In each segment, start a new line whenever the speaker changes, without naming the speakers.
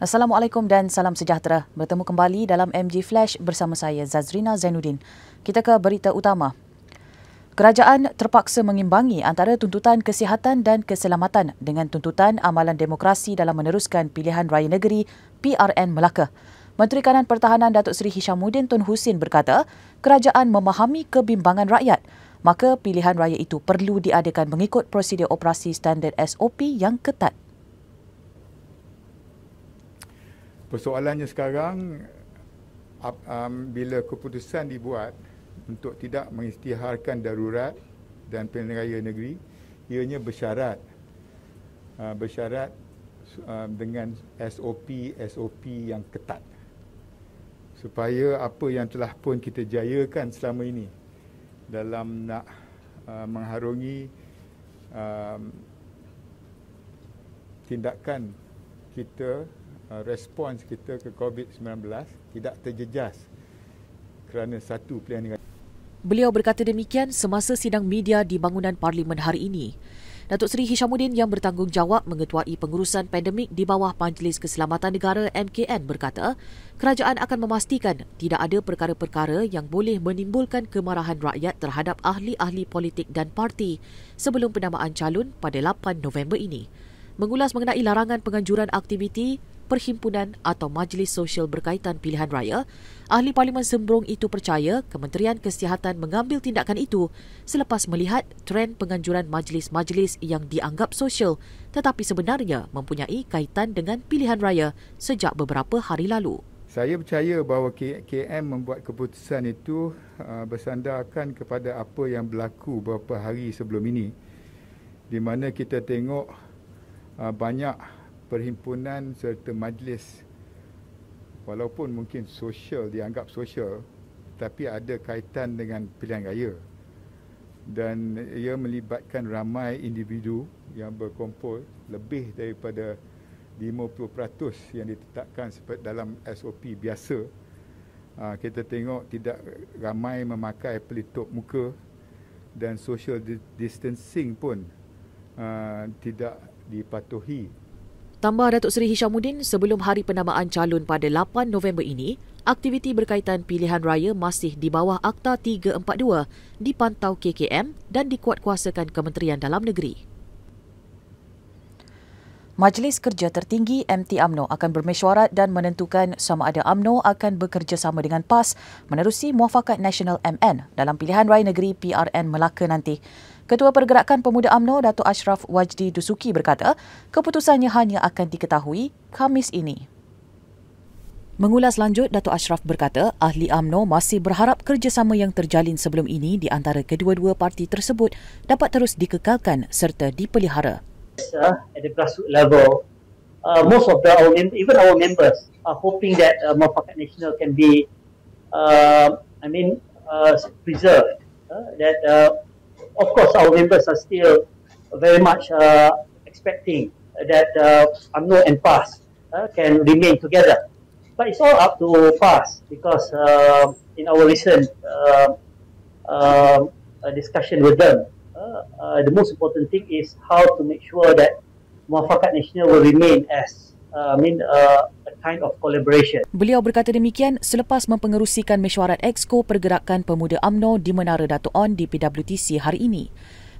Assalamualaikum dan salam sejahtera. Bertemu kembali dalam MG Flash bersama saya Zazrina Zainuddin. Kita ke berita utama. Kerajaan terpaksa mengimbangi antara tuntutan kesihatan dan keselamatan dengan tuntutan amalan demokrasi dalam meneruskan pilihan raya negeri PRN Melaka. Menteri Kanan Pertahanan Datuk Seri Hishamuddin Tun Hussein berkata, kerajaan memahami kebimbangan rakyat, maka pilihan raya itu perlu diadakan mengikut prosedur operasi standard SOP yang ketat.
Persoalannya sekarang, bila keputusan dibuat untuk tidak mengisytiharkan darurat dan pilihan raya negeri, ianya bersyarat dengan SOP yang ketat, supaya apa yang telah pun kita jayakan selama ini dalam nak mengharungi tindakan kita, respons kita ke COVID-19 tidak terjejas kerana satu pilihan raya.
Beliau berkata demikian semasa sidang media di bangunan Parlimen hari ini. Datuk Seri Hishamuddin yang bertanggungjawab mengetuai pengurusan pandemik di bawah Majlis Keselamatan Negara MKN berkata, kerajaan akan memastikan tidak ada perkara-perkara yang boleh menimbulkan kemarahan rakyat terhadap ahli-ahli politik dan parti sebelum penamaan calon pada 8 November ini. Mengulas mengenai larangan penganjuran aktiviti perhimpunan atau majlis sosial berkaitan pilihan raya, ahli Parlimen Sembrong itu percaya Kementerian Kesihatan mengambil tindakan itu selepas melihat trend penganjuran majlis-majlis yang dianggap sosial tetapi sebenarnya mempunyai kaitan dengan pilihan raya sejak beberapa hari lalu.
Saya percaya bahawa KM membuat keputusan itu bersandarkan kepada apa yang berlaku beberapa hari sebelum ini, di mana kita tengok banyak perhimpunan serta majlis walaupun mungkin sosial, dianggap sosial, tapi ada kaitan dengan pilihan raya dan ia melibatkan ramai individu yang berkumpul, lebih daripada 50% yang ditetapkan seperti dalam SOP biasa. Kita tengok tidak ramai memakai pelitup muka dan social distancing pun tidak dipatuhi.
Tambah Datuk Seri Hishamuddin, sebelum hari penamaan calon pada 8 November ini, aktiviti berkaitan pilihan raya masih di bawah Akta 342 dipantau KKM dan dikuatkuasakan Kementerian Dalam Negeri. Majlis Kerja Tertinggi MT UMNO akan bermesyuarat dan menentukan sama ada UMNO akan bekerjasama dengan PAS menerusi Muafakat Nasional MN dalam pilihan raya negeri PRN Melaka nanti. Ketua Pergerakan Pemuda UMNO Datuk Ashraf Wajdi Dusuki berkata, keputusannya hanya akan diketahui Khamis ini. Mengulas lanjut, Datuk Ashraf berkata, ahli UMNO masih berharap kerjasama yang terjalin sebelum ini di antara kedua-dua parti tersebut dapat terus dikekalkan serta dipelihara.
At the grassroots level, most of even our members are hoping that Muafakat Nasional can be, preserved. Of course, our members are still very much expecting that UMNO and PAS can remain together. But it's all up to PAS because in our recent discussion with them, the most important thing is how to make sure that Muafakat Nasional will remain as a kind of collaboration.
Beliau berkata demikian selepas mempengerusikan mesyuarat Exco Pergerakan Pemuda UMNO di Menara Dato' On di PWTC hari ini.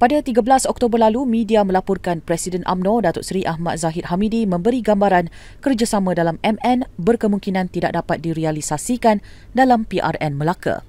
Pada 13 Oktober lalu, media melaporkan Presiden UMNO Datuk Seri Ahmad Zahid Hamidi memberi gambaran kerjasama dalam MN berkemungkinan tidak dapat direalisasikan dalam PRN Melaka.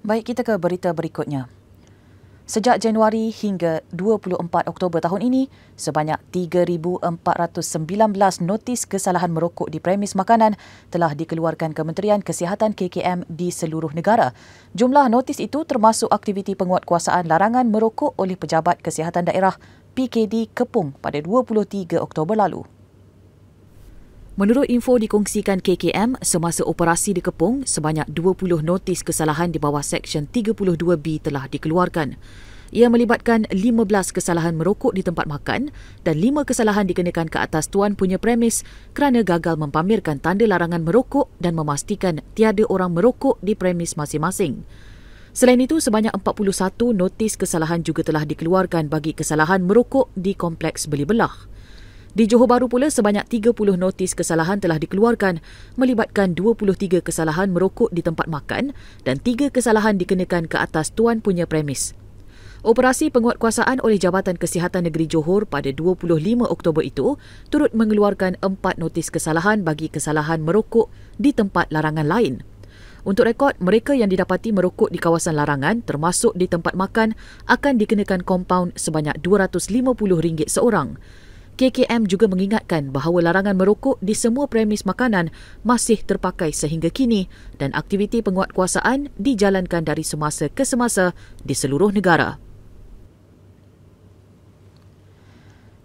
Baik, kita ke berita berikutnya. Sejak Januari hingga 24 Oktober tahun ini, sebanyak 3,419 notis kesalahan merokok di premis makanan telah dikeluarkan Kementerian Kesihatan KKM di seluruh negara. Jumlah notis itu termasuk aktiviti penguatkuasaan larangan merokok oleh Pejabat Kesihatan Daerah PKD Kepung pada 23 Oktober lalu. Menurut info dikongsikan KKM, semasa operasi di Kepung, sebanyak 20 notis kesalahan di bawah Seksyen 32B telah dikeluarkan. Ia melibatkan 15 kesalahan merokok di tempat makan dan 5 kesalahan dikenakan ke atas tuan punya premis kerana gagal mempamerkan tanda larangan merokok dan memastikan tiada orang merokok di premis masing-masing. Selain itu, sebanyak 41 notis kesalahan juga telah dikeluarkan bagi kesalahan merokok di kompleks beli belah. Di Johor Bahru pula, sebanyak 30 notis kesalahan telah dikeluarkan melibatkan 23 kesalahan merokok di tempat makan dan 3 kesalahan dikenakan ke atas tuan punya premis. Operasi penguatkuasaan oleh Jabatan Kesihatan Negeri Johor pada 25 Oktober itu turut mengeluarkan 4 notis kesalahan bagi kesalahan merokok di tempat larangan lain. Untuk rekod, mereka yang didapati merokok di kawasan larangan termasuk di tempat makan akan dikenakan kompaun sebanyak RM250 seorang. KKM juga mengingatkan bahawa larangan merokok di semua premis makanan masih terpakai sehingga kini dan aktiviti penguatkuasaan dijalankan dari semasa ke semasa di seluruh negara.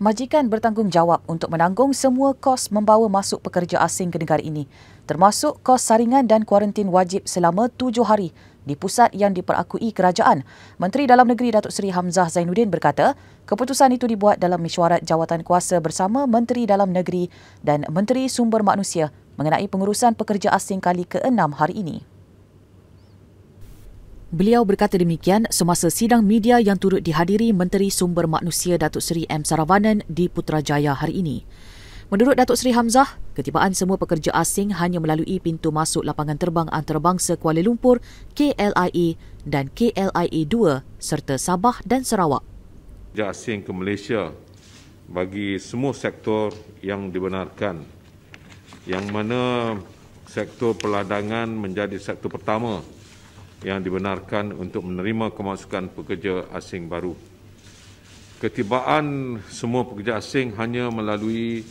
Majikan bertanggungjawab untuk menanggung semua kos membawa masuk pekerja asing ke negara ini, termasuk kos saringan dan kuarantin wajib selama 7 hari di pusat yang diperakui kerajaan. Menteri Dalam Negeri Datuk Seri Hamzah Zainuddin berkata, keputusan itu dibuat dalam mesyuarat jawatan kuasa bersama Menteri Dalam Negeri dan Menteri Sumber Manusia mengenai pengurusan pekerja asing kali ke-6 hari ini. Beliau berkata demikian semasa sidang media yang turut dihadiri Menteri Sumber Manusia Datuk Seri M. Saravanan di Putrajaya hari ini. Menurut Datuk Seri Hamzah, ketibaan semua pekerja asing hanya melalui pintu masuk lapangan terbang antarabangsa Kuala Lumpur, KLIA dan KLIA 2 serta Sabah dan Sarawak.
Pekerja asing ke Malaysia bagi semua sektor yang dibenarkan, yang mana sektor perladangan menjadi sektor pertama yang dibenarkan untuk menerima kemasukan pekerja asing baru. Ketibaan semua pekerja asing hanya melalui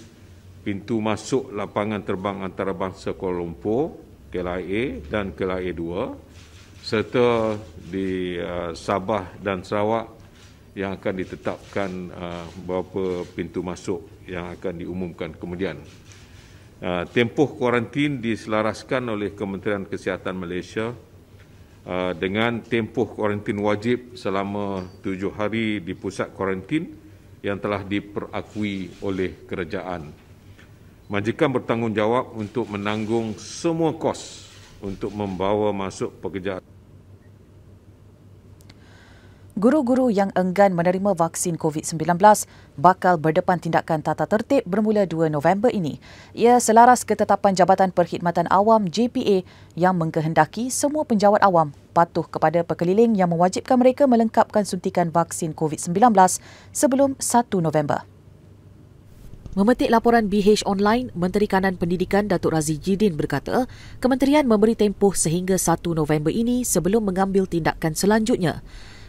pintu masuk lapangan terbang antarabangsa Kuala Lumpur, KLIA dan KLIA 2, serta di Sabah dan Sarawak yang akan ditetapkan beberapa pintu masuk yang akan diumumkan kemudian. Tempoh kuarantin diselaraskan oleh Kementerian Kesihatan Malaysia dengan tempoh kuarantin wajib selama 7 hari di pusat kuarantin yang telah diperakui oleh kerajaan. Majikan bertanggungjawab untuk menanggung semua kos untuk membawa masuk pekerja.
Guru-guru yang enggan menerima vaksin COVID-19 bakal berdepan tindakan tata tertib bermula 2 November ini. Ia selaras ketetapan Jabatan Perkhidmatan Awam JPA yang mengkehendaki semua penjawat awam patuh kepada perkeliling yang mewajibkan mereka melengkapkan suntikan vaksin COVID-19 sebelum 1 November. Memetik laporan BH Online, Menteri Kanan Pendidikan Datuk Razzie Jidin berkata, Kementerian memberi tempoh sehingga 1 November ini sebelum mengambil tindakan selanjutnya.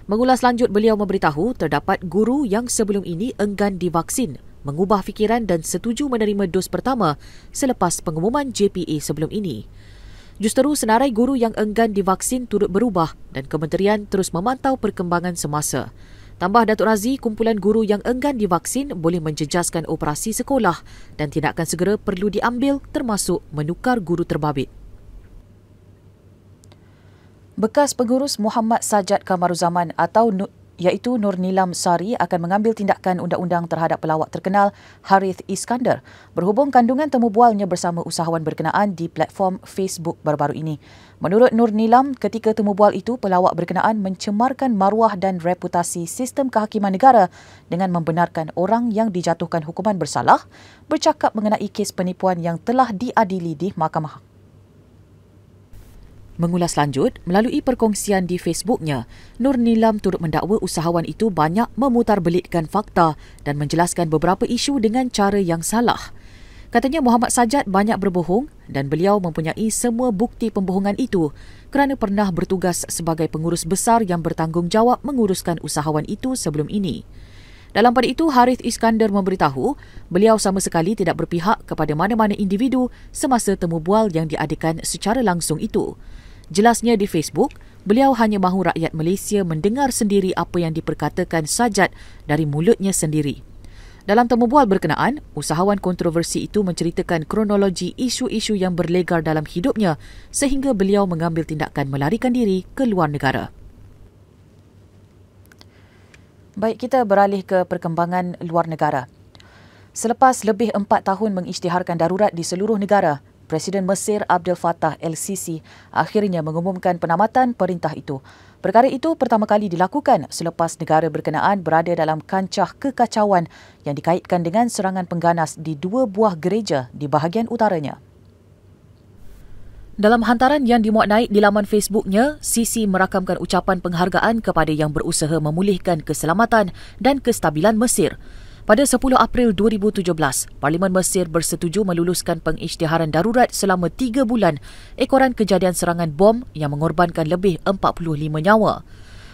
Mengulas lanjut, beliau memberitahu terdapat guru yang sebelum ini enggan divaksin, mengubah fikiran dan setuju menerima dos pertama selepas pengumuman JPA sebelum ini. Justeru senarai guru yang enggan divaksin turut berubah dan kementerian terus memantau perkembangan semasa. Tambah Datuk Razzie, kumpulan guru yang enggan divaksin boleh menjejaskan operasi sekolah dan tindakan segera perlu diambil termasuk menukar guru terbabit. Bekas pengurus Muhammad Sajat Kamaruzaman iaitu Nur Nilam Sari akan mengambil tindakan undang-undang terhadap pelawak terkenal Harith Iskandar berhubung kandungan temu bualnya bersama usahawan berkenaan di platform Facebook baru-baru ini. Menurut Nur Nilam, ketika temu bual itu, pelawak berkenaan mencemarkan maruah dan reputasi sistem kehakiman negara dengan membenarkan orang yang dijatuhkan hukuman bersalah bercakap mengenai kes penipuan yang telah diadili di mahkamah. Mengulas lanjut, melalui perkongsian di Facebooknya, Nur Nilam turut mendakwa usahawan itu banyak memutarbelitkan fakta dan menjelaskan beberapa isu dengan cara yang salah. Katanya Muhammad Sajat banyak berbohong dan beliau mempunyai semua bukti pembohongan itu kerana pernah bertugas sebagai pengurus besar yang bertanggungjawab menguruskan usahawan itu sebelum ini. Dalam pada itu, Harith Iskandar memberitahu beliau sama sekali tidak berpihak kepada mana-mana individu semasa temu bual yang diadakan secara langsung itu. Jelasnya di Facebook, beliau hanya mahu rakyat Malaysia mendengar sendiri apa yang diperkatakan Sajat dari mulutnya sendiri. Dalam temu bual berkenaan, usahawan kontroversi itu menceritakan kronologi isu-isu yang berlegar dalam hidupnya sehingga beliau mengambil tindakan melarikan diri ke luar negara. Baik, kita beralih ke perkembangan luar negara. Selepas lebih 4 tahun mengisytiharkan darurat di seluruh negara, Presiden Mesir Abdel Fattah El-Sisi akhirnya mengumumkan penamatan perintah itu. Perkara itu pertama kali dilakukan selepas negara berkenaan berada dalam kancah kekacauan yang dikaitkan dengan serangan pengganas di 2 buah gereja di bahagian utaranya. Dalam hantaran yang dimuat naik di laman Facebooknya, Sisi merakamkan ucapan penghargaan kepada yang berusaha memulihkan keselamatan dan kestabilan Mesir. Pada 10 April 2017, Parlimen Mesir bersetuju meluluskan pengisytiharan darurat selama 3 bulan ekoran kejadian serangan bom yang mengorbankan lebih 45 nyawa.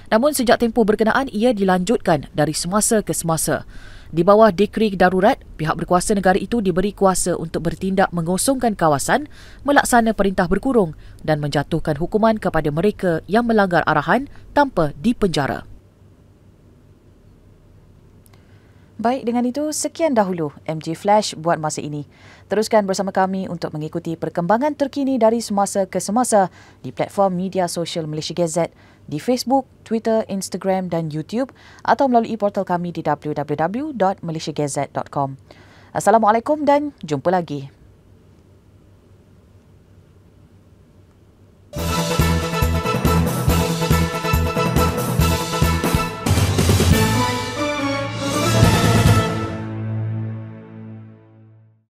Namun sejak tempoh berkenaan ia dilanjutkan dari semasa ke semasa. Di bawah dekri darurat, pihak berkuasa negara itu diberi kuasa untuk bertindak mengosongkan kawasan, melaksana perintah berkurung dan menjatuhkan hukuman kepada mereka yang melanggar arahan tanpa dipenjara. Baik, dengan itu sekian dahulu MJ Flash buat masa ini. Teruskan bersama kami untuk mengikuti perkembangan terkini dari semasa ke semasa di platform media sosial Malaysia Gazette, di Facebook, Twitter, Instagram dan YouTube atau melalui portal kami di www.malaysiagazette.com. Assalamualaikum dan jumpa lagi.